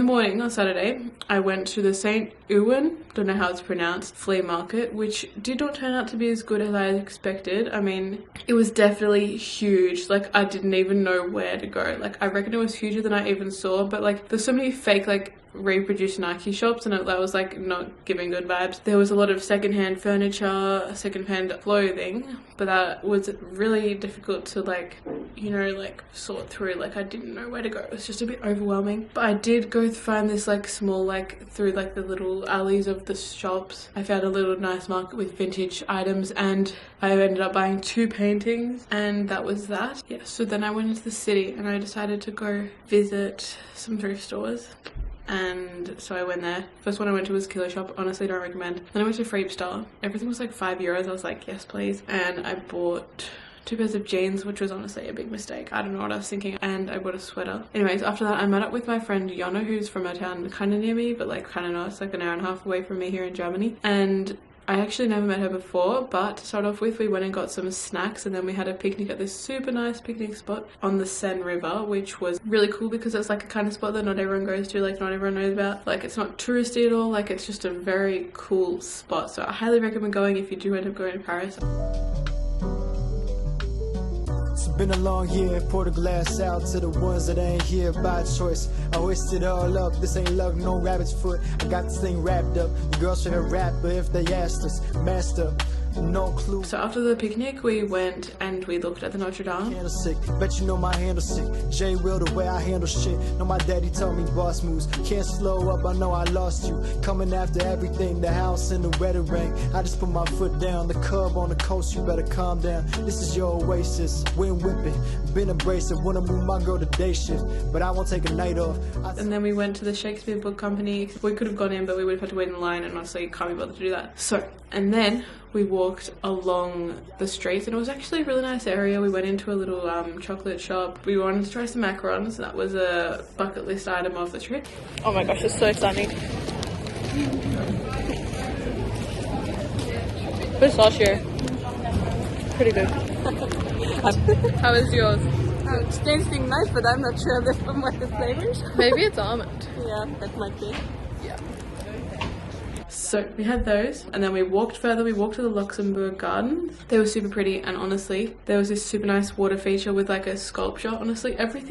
morning on Saturday, I went to the St. Ewan, don't know how it's pronounced, flea market, which did not turn out to be as good as I expected. I mean, it was definitely huge. Like, I didn't even know where to go. Like, I reckon it was huger than I even saw, but like, there's so many fake, like, reproduced Nike shops, and that was like not giving good vibes. There was a lot of secondhand furniture, secondhand clothing, but that was really difficult to like, you know, like sort through. Like, I didn't know where to go. It was just a bit overwhelming. But I did go find this like small, like through like the little alleys of the shops, I found a little nice market with vintage items, and I ended up buying 2 paintings, and that was that. Yeah, so then I went into the city and I decided to go visit some thrift stores. And so I went there. First one I went to was Kilo Shop. Honestly, don't recommend. Then I went to Freepstar. Everything was like €5. I was like, yes please. And I bought 2 pairs of jeans, which was honestly a big mistake. I don't know what I was thinking. And I bought a sweater. Anyways, after that I met up with my friend Jonna, who's from a town kind of near me, but like kind of not. It's like an hour and a half away from me here in Germany. And I actually never met her before, but to start off with, we went and got some snacks, and then we had a picnic at this super nice picnic spot on the Seine River, which was really cool because it's like a kind of spot that not everyone goes to, like not everyone knows about. Like, it's not touristy at all, like it's just a very cool spot. So I highly recommend going if you do end up going to Paris. It's been a long year, pour the glass out to the ones that ain't here by choice. I hoist it all up, this ain't luck, no rabbit's foot. I got this thing wrapped up, the girls should have rap, but if they asked us, master, no clue. So after the picnic, we went and we looked at the Notre Dame. Candlestick, bet you know my handle sick. J Will the way I handle shit. Know my daddy told me boss moves. Can't slow up, I know I lost you. Coming after everything, the house and the wedding ring. I just put my foot down, the cub on the coast, you better calm down. This is your oasis, wind whipping, been abrasive. Wanna move my girl to day shift, but I won't take a night off. And then we went to the Shakespeare Book Company. We could have gone in, but we would have had to wait in line, and honestly, you can't be bothered to do that. So, and then we walked along the streets, and it was actually a really nice area. We went into a little chocolate shop. We wanted to try some macarons. That was a bucket list item of the trip. Oh my gosh, it's so stunning. Pistachio. Pretty good. How is yours? It's tasting nice, but I'm not sure what the flavor is. Maybe it's almond. Yeah, that might be. Yeah. So we had those, and then we walked further. We walked to the Luxembourg Gardens. They were super pretty, and honestly, there was this super nice water feature with like a sculpture. Honestly, every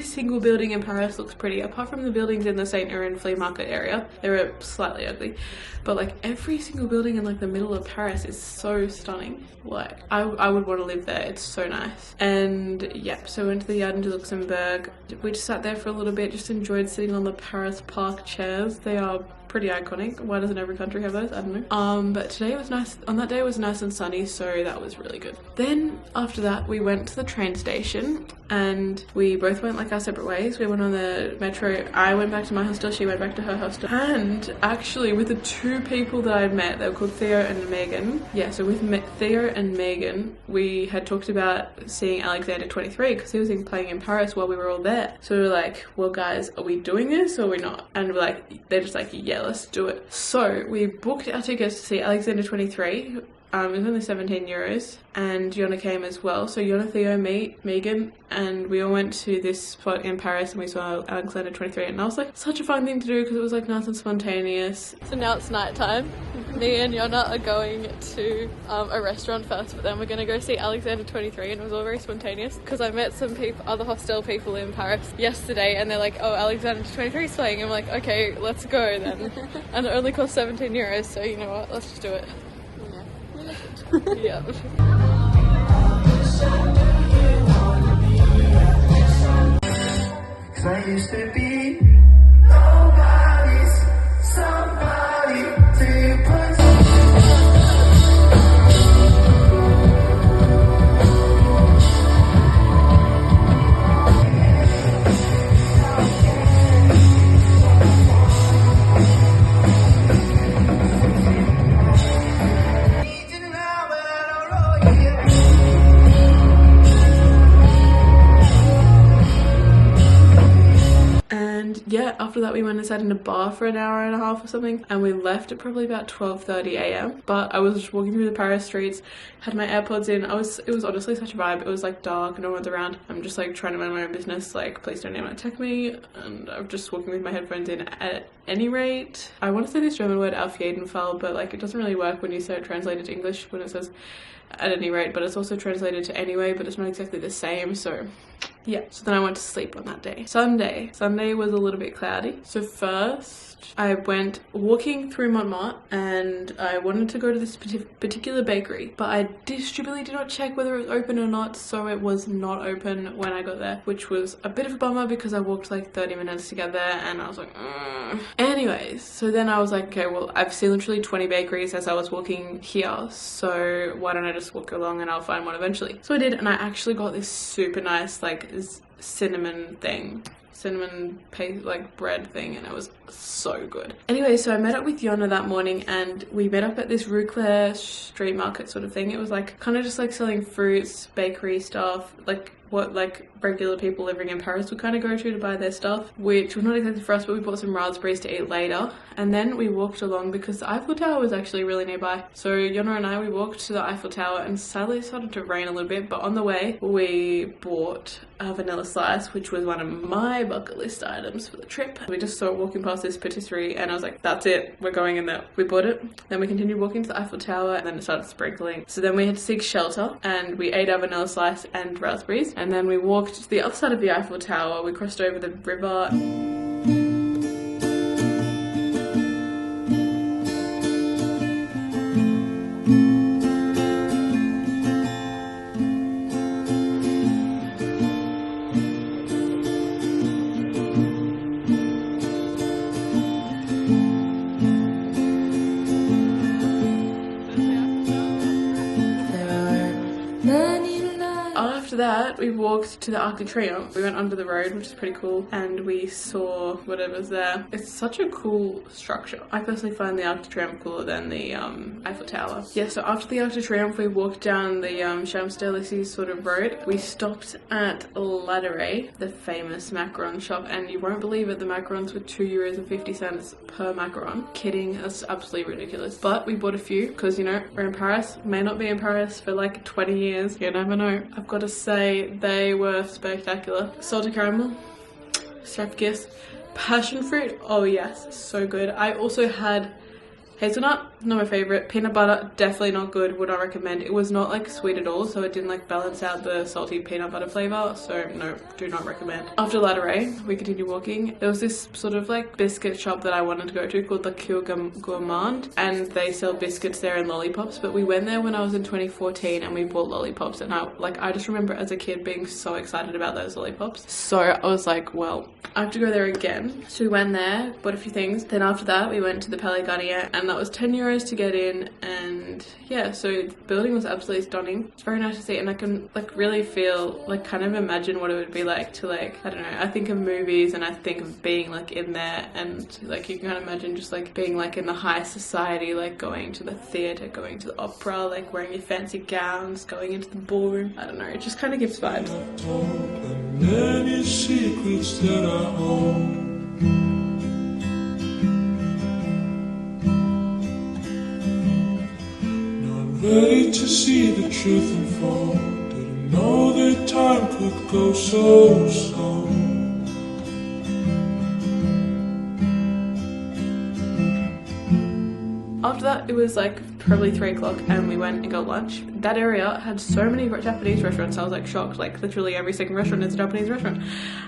single building in Paris looks pretty, apart from the buildings in the Saint Ewan flea market area. They were slightly ugly, but like every single building in like the middle of Paris is so stunning. Like, I would want to live there. It's so nice. And yeah, so we went to the Jardin du Luxembourg. We just sat there for a little bit, just enjoyed sitting on the Paris Park chairs. They are pretty iconic. Why doesn't every country have those? I don't know. But today was nice. On that day it was nice and sunny, so that was really good. Then after that we went to the train station, and we both went like our separate ways. We went on the metro. I went back to my hostel, she went back to her hostel. And actually, with the 2 people that I'd met, they were called Theo and Megan. Yeah, so with Theo and Megan, we had talked about seeing Alexander 23 because he was playing in Paris while we were all there. So we were like, well guys, are we doing this or are we not? And we're like, they're just like, yeah, let's do it. So we booked our tickets to see Alexander 23. It was only €17, and Jonna came as well. So Jonna, Theo, me, Megan, and we all went to this spot in Paris, and we saw Alexander 23, and I was like, such a fun thing to do because it was like nice and spontaneous. So now it's night time. Me and Jonna are going to a restaurant first, but then we're going to go see Alexander 23, and it was all very spontaneous because I met some people, other hostel people in Paris yesterday, and they're like, oh, Alexander 23 is playing. I'm like, okay, let's go then. And it only cost €17, so you know what, let's just do it. Yeah. Cause I used to be nobody's somebody till you put yeah, after that we went and sat in a bar for an hour and a half or something, and we left at probably about 12:30 a.m. But I was just walking through the Paris streets, had my AirPods in. It was honestly such a vibe. It was like dark, no one's around. I'm just like trying to mind my own business, like please don't anyone attack me, and I'm just walking with my headphones in. At any rate, I want to say this German word auf jeden Fall, but like it doesn't really work when you say it translated to English when it says at any rate, but it's also translated to anyway, but it's not exactly the same. So yeah, so then I went to sleep on that day. Sunday was a little bit cloudy. So first I went walking through Montmartre and I wanted to go to this particular bakery, but I stupidly did not check whether it was open or not, so it was not open when I got there, which was a bit of a bummer because I walked like 30 minutes to get there and I was like, Anyways, so then I was like, okay, well, I've seen literally 20 bakeries as I was walking here, so why don't I just walk along and I'll find one eventually. So I did, and I actually got this super nice like cinnamon paste like bread thing, and it was so good. Anyway, so I met up with Yona that morning and we met up at this Rue Claire street market sort of thing. It was like kind of just like selling fruits, bakery stuff, like what like regular people living in Paris would kind of go to buy their stuff, which was not exactly for us, but we bought some raspberries to eat later. And then we walked along because the Eiffel Tower was actually really nearby. So Yona and I, we walked to the Eiffel Tower, and sadly it started to rain a little bit, but on the way we bought a vanilla slice, which was one of my bucket list items for the trip. We just saw it walking past this patisserie and I was like, that's it, we're going in there. We bought it. Then we continued walking to the Eiffel Tower and then it started sprinkling. So then we had to seek shelter and we ate our vanilla slice and raspberries, and then we walked to the other side of the Eiffel Tower. We crossed over the river. After that, we walked to the Arc de Triomphe. We went under the road, which is pretty cool, and we saw whatever's there. It's such a cool structure. I personally find the Arc de Triomphe cooler than the Eiffel Tower. Yeah, so after the Arc de Triomphe, we walked down the Champs-Élysées sort of road. We stopped at Ladurée, the famous macaron shop, and you won't believe it, the macarons were €2.50 per macaron. Kidding, that's absolutely ridiculous. But we bought a few, because, you know, we're in Paris. May not be in Paris for like 20 years. You never know. I've got to say, they were spectacular. Salted caramel, chef kiss, passion fruit, oh yes, so good. I also had hazelnut, not my favorite. Peanut butter, definitely not good, would not recommend. It was not like sweet at all, so it didn't like balance out the salty peanut butter flavor, so no, do not recommend. After Ladurée, we continued walking. There was this sort of like biscuit shop that I wanted to go to called the Cure Gourmand, and they sell biscuits there and lollipops, but we went there when I was in 2014 and we bought lollipops, and I just remember as a kid being so excited about those lollipops. So I was like, well, I have to go there again. So we went there, bought a few things. Then after that, we went to the Palais Garnier, and that was €10 to get in. And yeah, so the building was absolutely stunning. It's very nice to see, and I can like really feel, like kind of imagine what it would be like to like, I don't know, I think of movies and I think of being like in there, and like you can kind of imagine just like being like in the high society, like going to the theatre, going to the opera, like wearing your fancy gowns, going into the ballroom. I don't know, it just kind of gives vibes. Many secrets that I hold. Not ready to see the truth unfold. Didn't know that time could go so slow. After that, it was like probably 3 o'clock and we went and got lunch. That area had so many Japanese restaurants, I was like shocked, like literally every second restaurant is a Japanese restaurant.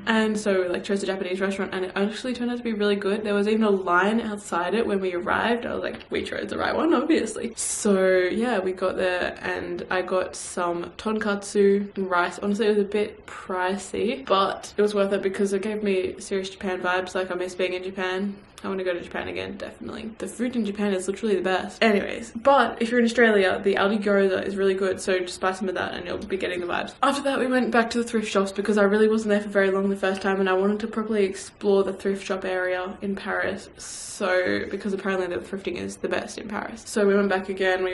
And so we like chose a Japanese restaurant, and it actually turned out to be really good. There was even a line outside it when we arrived. I was like, we chose the right one, obviously. So yeah, we got there and I got some tonkatsu and rice. Honestly, it was a bit pricey, but it was worth it because it gave me serious Japan vibes. Like, I miss being in Japan. I want to go to Japan again, definitely. The food in Japan is literally the best. Anyways, but if you're in Australia, the Aldi Gyoza is was really good, so just buy some of that and you'll be getting the vibes. After that we went back to the thrift shops because I really wasn't there for very long the first time and I wanted to properly explore the thrift shop area in Paris, so because apparently the thrifting is the best in Paris. So we went back again.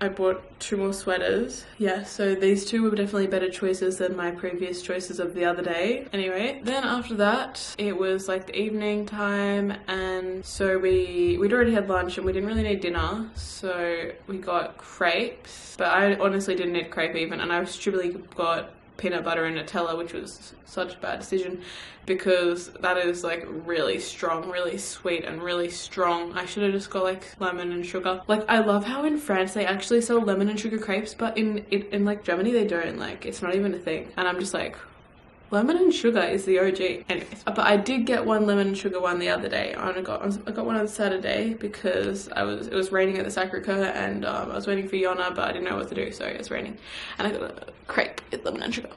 I bought 2 more sweaters. Yeah, so these 2 were definitely better choices than my previous choices of the other day. Anyway, then after that it was like the evening time, and so we'd already had lunch and we didn't really need dinner, so we got crepes, but I honestly didn't need crepe even, and I stupidly got peanut butter and Nutella, which was such a bad decision because that is like really strong, really sweet and really strong. I should have just got like lemon and sugar. Like, I love how in France they actually sell lemon and sugar crepes, but in like Germany they don't. Like, it's not even a thing, and I'm just like, lemon and sugar is the OG. Anyways, but I did get one lemon and sugar one the other day. I got one on Saturday because it was raining at the Sacre-Cœur, and I was waiting for Yona, but I didn't know what to do, so it's raining, and I got a crepe with lemon and sugar.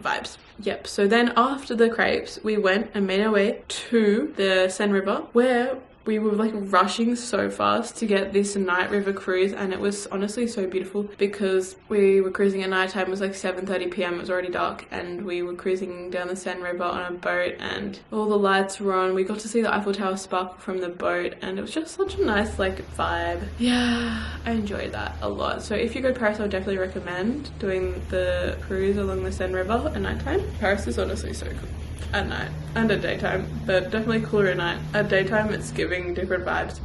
Vibes. Yep, so then after the crepes we went and made our way to the Seine River, where we were like rushing so fast to get this night river cruise, and it was honestly so beautiful because we were cruising at night time. It was like 7:30 p.m. It was already dark, and we were cruising down the Seine River on a boat and all the lights were on. We got to see the Eiffel Tower sparkle from the boat, and it was just such a nice like vibe. Yeah, I enjoyed that a lot. So if you go to Paris, I would definitely recommend doing the cruise along the Seine River at night time. Paris is honestly so cool at night and at daytime, but definitely cooler at night. At daytime it's giving different vibes.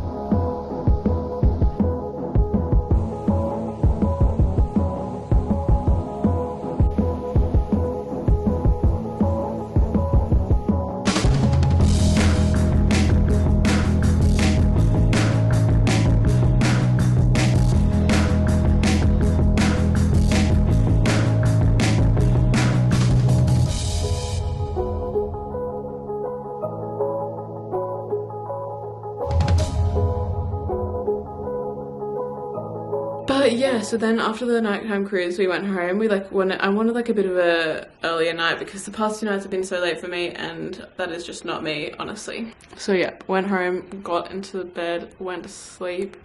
But yeah, so then after the nighttime cruise we went home. I wanted like a bit of a earlier night because the past 2 nights have been so late for me, and that is just not me, honestly. So yeah, went home, got into the bed, went to sleep.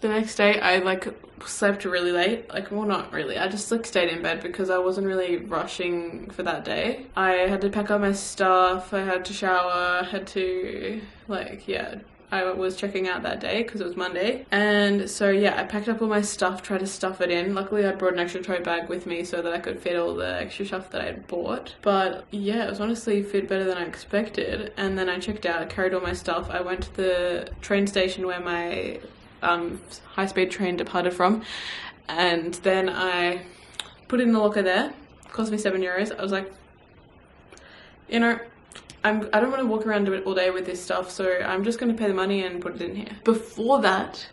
The next day I like slept really late, like, well, not really, I just like stayed in bed because I wasn't really rushing for that day. I had to pack up my stuff, I had to shower, I had to like, yeah, I was checking out that day because it was Monday, and so yeah, I packed up all my stuff, tried to stuff it in. Luckily I brought an extra tote bag with me so that I could fit all the extra stuff that I had bought, but yeah, it was honestly fit better than I expected. And then I checked out, carried all my stuff, I went to the train station where my high-speed train departed from, and then I put it in the locker there. It cost me €7. I was like, you know, I don't want to walk around all day with this stuff, so I'm just going to pay the money and put it in here. Before that,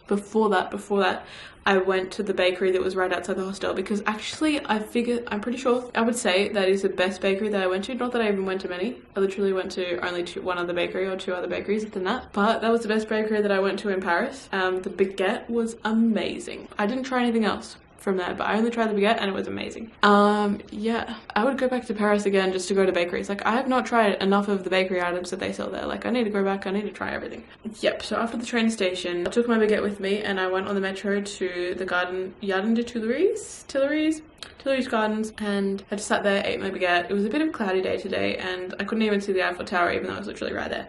I went to the bakery that was right outside the hostel because actually I'm pretty sure I would say that is the best bakery that I went to. Not that I even went to many. I literally went to only one other bakery or 2 other bakeries than that. But that was the best bakery that I went to in Paris. The baguette was amazing. I didn't try anything else from there, but I only tried the baguette and it was amazing. Yeah, I would go back to Paris again just to go to bakeries. Like, I have not tried enough of the bakery items that they sell there. Like, I need to go back, I need to try everything. Yep, so after the train station, I took my baguette with me and I went on the metro to the Jardin des Tuileries Gardens, and I just sat there, ate my baguette. It was a bit of a cloudy day today and I couldn't even see the Eiffel Tower even though I was literally right there.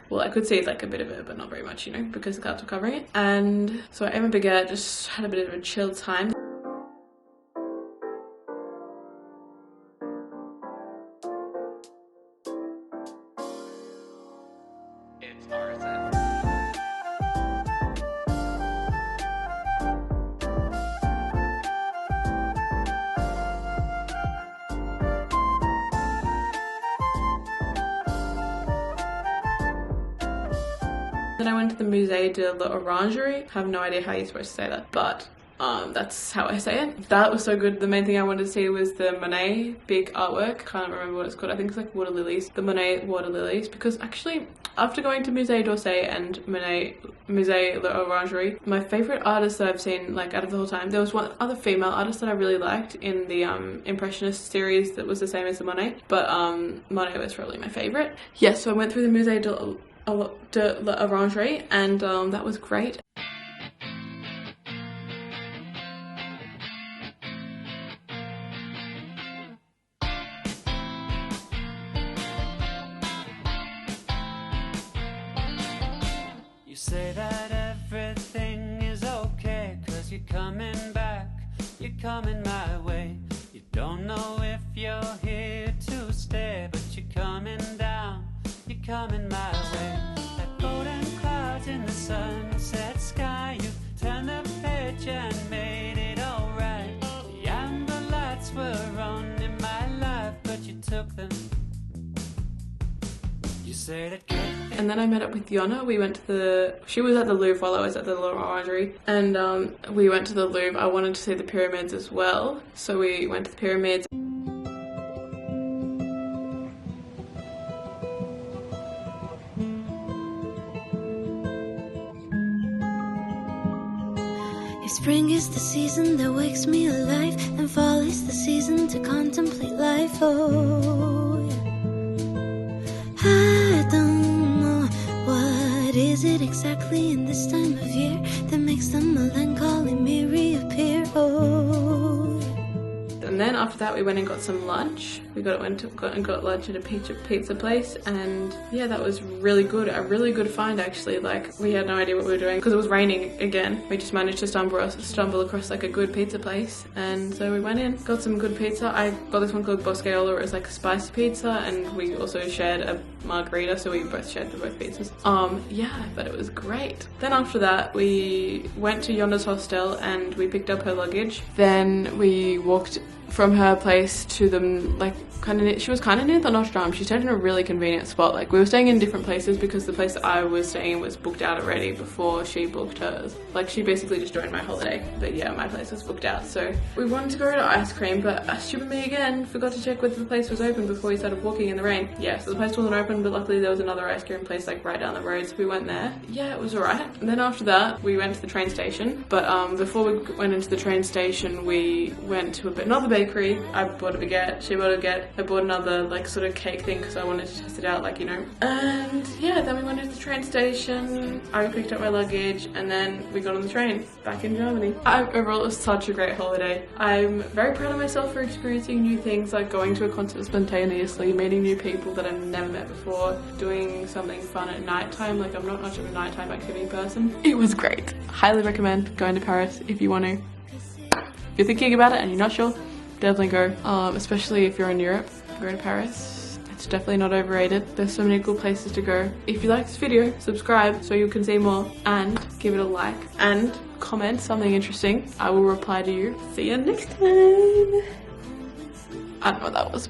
Well, I could see like a bit of it, but not very much, you know, because the clouds were covering it. And so I ate my baguette, just had a bit of a chill time. Then I went to the Musée de l'Orangerie. I have no idea how you're supposed to say that, but that's how I say it. That was so good. The main thing I wanted to see was the Monet big artwork. Can't remember what it's called. I think it's like water lilies. The Monet water lilies. Because actually, after going to Musée d'Orsay and Monet Musée l'Orangerie. My favorite artist that I've seen, like, out of the whole time, there was one other female artist that I really liked in the Impressionist series that was the same as the Monet, but Monet was probably my favorite. Yes, so I went through the Musée de l'Orangerie, and that was great. You say that everything is okay, 'cause you're coming back, you're coming my way. You don't know if you're here to stay, but you're coming down, you're coming my way. Like golden clouds in the sunset sky, you turned the page and made it alright. The amber lights were on in my life, but you took them. You say that. And then I met up with Yona. We went to she was at the Louvre while I was at the L'Orangerie, and we went to the Louvre. I wanted to see the pyramids as well, so we went to the pyramids. If spring is the season that wakes me alive, then fall is the season to contemplate life. Oh, yeah. I don't know what is it exactly in this time of year that makes the melancholy me reappear. Oh, yeah. And then after that we went and got some lunch. We got lunch at a pizza place, and yeah, that was really good. A really good find actually. Like, we had no idea what we were doing because it was raining again. We just managed to stumble across like a good pizza place, and so we went in, got some good pizza. I got this one called Boscaiola. It was like a spicy pizza, and we also shared a margarita, so we both shared both pizzas. Yeah, but it was great. Then after that we went to Yona's hostel and we picked up her luggage. Then we walked from her place to them, like, she was kind of near the Notre Dame. She stayed in a really convenient spot. Like, we were staying in different places because the place that I was staying in was booked out already before she booked hers. Like, she basically just joined my holiday, but yeah, my place was booked out. So we wanted to go to ice cream, but stupid me again, forgot to check whether the place was open before we started walking in the rain. Yeah, so the place wasn't open, but luckily there was another ice cream place like right down the road, so we went there. Yeah, it was alright. And then after that we went to the train station, but before we went into the train station we went to another bakery. I bought a baguette, she bought a baguette, I bought another like sort of cake thing because I wanted to test it out, like, you know. And yeah, then we went to the train station, I picked up my luggage, and then we got on the train back in Germany. Overall it was such a great holiday. I'm very proud of myself for experiencing new things, like going to a concert spontaneously, meeting new people that I've never met before, doing something fun at nighttime. Like, I'm not much of a nighttime activity person. It was great. Highly recommend going to Paris if you want to. If you're thinking about it and you're not sure, definitely go, especially if you're in Europe. Go to Paris. It's definitely not overrated. There's so many cool places to go. If you like this video, subscribe so you can see more, and give it a like and comment something interesting. I will reply to you. See you next time. I don't know what that was.